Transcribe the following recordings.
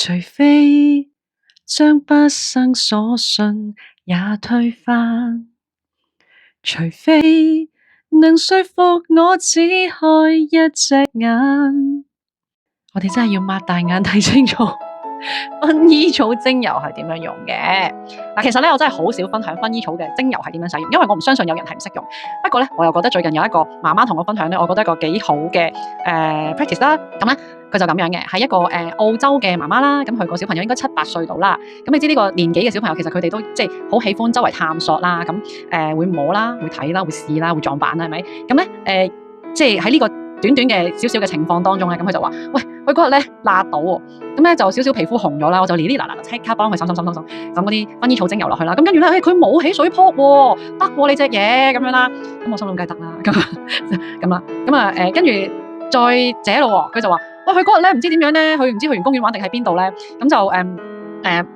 除非將畢生所信也推翻，除非能說服我只開一隻眼。我哋真係要擘大眼睇清楚薰衣草精油係點樣用嘅。其實咧我真係好少分享薰衣草嘅精油係點樣使用，因為我唔相信有人係唔識用。不過咧我又覺得最近有一個媽媽同我分享咧，我覺得一個幾好嘅practice 啦。咁咧佢就咁樣嘅，係一個澳洲嘅媽媽啦。咁佢個小朋友應該7、8歲到啦。咁你知呢個年紀嘅小朋友其實佢哋都即係好喜歡周圍探索啦。咁會摸啦，會睇啦，會試啦，會撞板啦，係咪？咁咧即係喺呢個短短嘅少少嘅情況當中咧，咁佢就話：喂，佢嗰日咧辣到喎，咁咧就少少皮膚紅咗啦，我就哩哩嗱嗱即刻幫佢滲嗰啲薰衣草精油落去啦。咁跟住咧，佢冇起水泡喎，得喎你隻嘢咁樣啦。咁我心諗梗係得啦，咁啦，跟住再者咯，佢就話：喂，佢嗰日咧唔知點樣咧，佢唔知去完公園玩定喺邊度咧，咁就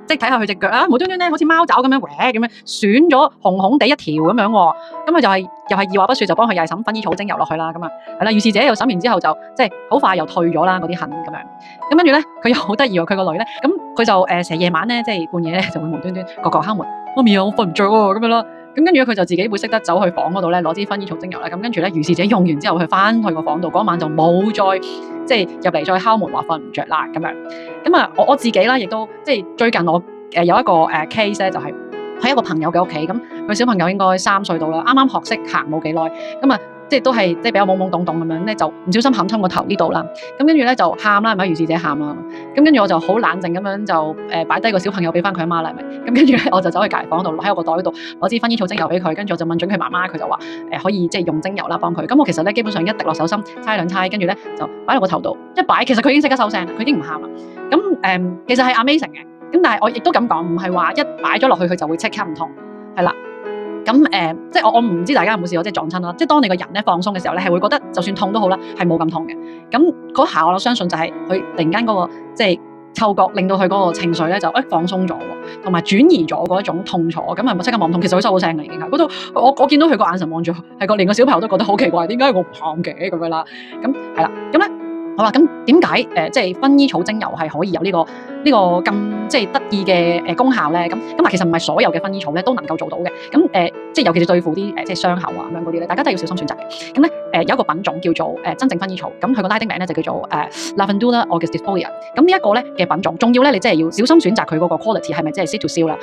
即係睇下佢隻腳啊，無端端咧好似貓爪咁樣咁樣損咗紅紅地一條咁樣喎。咁佢就又係二話不說就幫佢又係滲薰衣草精油落去啦。咁啊係啦，於是者又滲完之後就即係好快又退咗啦嗰啲痕咁樣。咁跟住咧佢又好得意喎，佢個女咧咁佢就成夜晚咧即係半夜咧就會無端端個敲門，媽咪啊我瞓唔着喎咁樣啦。咁跟住佢就自己會識得走去房嗰度咧攞支薰衣草精油啦。咁跟住咧於是者用完之後佢翻去個房度嗰晚就冇再即係入嚟再敲門話瞓唔着啦咁樣。咁啊我自己啦亦都即係最近我有一個case 咧就係喺一個朋友嘅屋企，咁佢小朋友應該3歲到啦，啱啱學識行冇幾耐，咁啊即係都係即係比較懵懵懂懂咁樣咧，就唔小心冚親個頭呢度啦。咁跟住咧就喊啦，係咪？如是者喊啦。咁跟住我就好冷靜咁樣就擺低個小朋友俾翻佢阿媽啦，係咪？咁跟住咧我就走去隔離房度喺我個袋度攞支薰衣草精油俾佢，跟住我就問準佢媽媽，佢就話可以即係用精油啦幫佢。咁我其實咧基本上一滴落手心，搓兩搓，跟住咧就擺落個頭度一擺，其實佢已經即刻收聲啦，佢已經唔喊啦。咁其實係 amazing 嘅。咁但係我亦都咁講，唔係話一擺咗落去佢就會即刻唔痛，係啦。咁即係我唔知大家有冇試過即係撞親啦。即係當你個人咧放鬆嘅時候咧，係會覺得就算痛都好啦，係冇咁痛嘅。咁嗰下我相信就係佢突然間嗰個即係嗅覺令到佢嗰個情緒咧就放鬆咗喎，同埋轉移咗嗰一種痛楚。咁啊即刻望唔痛，其實佢收到聲啦已經係嗰度。我見到佢個眼神望住，係連個小朋友都覺得好奇怪，點解我唔喊嘅咁樣啦？咁係啦，咁咧好啦，咁點解即係薰衣草精油係可以有呢個咁即係得意嘅功效咧？咁其實唔係所有嘅薰衣草咧都能夠做到嘅。咁即係尤其是對付啲即係傷口啊咁樣嗰啲咧，大家都係要小心選擇嘅。咁咧有一個品種叫做真正薰衣草，咁佢個拉丁名咧就叫做Lavandula augustifolia。咁呢一個咧嘅品種，仲要咧你真係要小心選擇佢嗰個 quality 係咪即係 seed to seal 啦？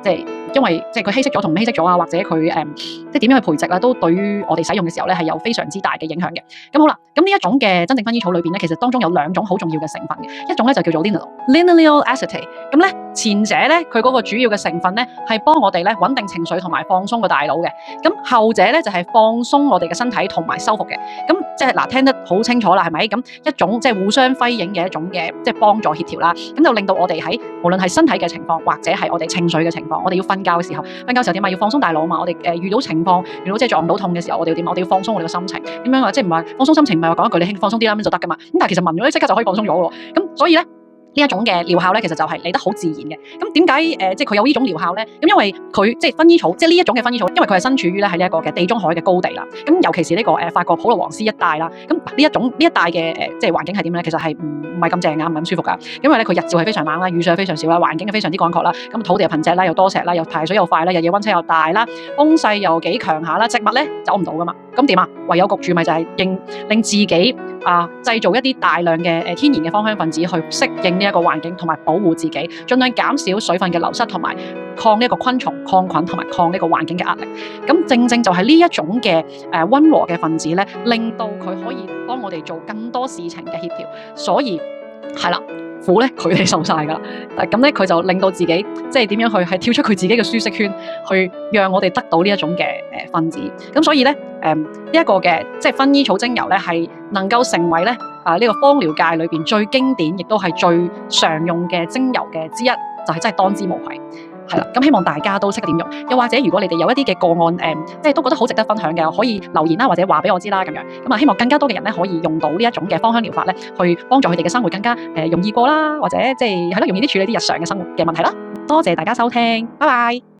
即係因為即係佢稀釋咗同唔稀釋咗啊，或者佢即係點樣去培植啦，都對於我哋使用嘅時候咧係有非常之大嘅影響嘅。咁好啦，咁呢一種嘅真正薰衣草裏邊咧，其實當中有2種好重要嘅成分嘅，一種咧就叫做 lineol acetate。咁咧前者咧佢嗰個主要嘅成分咧係幫我哋咧穩定情緒同埋放鬆個大腦嘅，咁後者咧就係放鬆我哋嘅身體同埋修復嘅。咁即係嗱聽得好清楚啦，係咪？咁一種即係互相輝映嘅一種嘅即係幫助協調啦，咁就令到我哋喺無論係身體嘅情況或者係我哋情緒嘅情況，我哋要瞓覺嘅時候，點啊？要放鬆大腦嘛。我哋遇到情況，遇到即係撞唔到痛嘅時候，我哋要點？我哋要放鬆我哋嘅心情。點樣啊？即係唔係放鬆心情，唔係話講一句你輕放鬆啲啦咁就得噶嘛？咁但係其實聞咗咧即刻就可以放鬆咗喎。咁所以咧。呢一種嘅療效咧，其實就係嚟得好自然嘅。咁點解即係佢有呢種療效咧？咁因為佢即係薰衣草，即係呢一種嘅薰衣草，因為佢係身處於咧喺呢一個嘅地中海嘅高地啦。咁尤其是呢個法國普羅旺斯一帶啦。咁呢一帶嘅即係環境係點咧？其實係唔係咁正啊，唔係咁舒服噶。因為咧佢日照係非常猛啦，雨水係非常少啦，環境係非常之乾涸啦。咁土地又貧瘠啦，又多石啦，又排水又快啦，日夜溫差又大啦，風勢又幾強下啦，植物咧走唔到噶嘛。咁點啊？唯有焗住咪就係令自己製造一啲大量嘅天然嘅芳香分子去適應呢一個環境，同埋保護自己，盡量減少水分嘅流失，同埋抗呢一個昆蟲、抗菌同埋抗呢個環境嘅壓力。咁正正就係呢一種嘅溫和嘅分子咧，令到佢可以幫我哋做更多事情嘅協調。所以係啦。苦咧佢哋受晒㗎，咁咧佢就令到自己即係點樣去係跳出佢自己嘅舒適圈，去讓我哋得到呢一種嘅分子。咁所以咧呢一個嘅即係薰衣草精油咧係能夠成為咧呢個芳療界裏邊最經典，亦都係最常用嘅精油嘅之一，就係真係當之無愧。係啦，咁希望大家都識得點用，又或者如果你哋有一啲嘅個案，即係都覺得好值得分享嘅，可以留言啦，或者話俾我知啦，咁樣咁啊，希望更加多嘅人咧可以用到呢一種嘅芳香療法咧，去幫助佢哋嘅生活更加容易過啦，或者即係容易啲處理啲日常嘅生活嘅問題啦。多謝大家收聽，拜拜。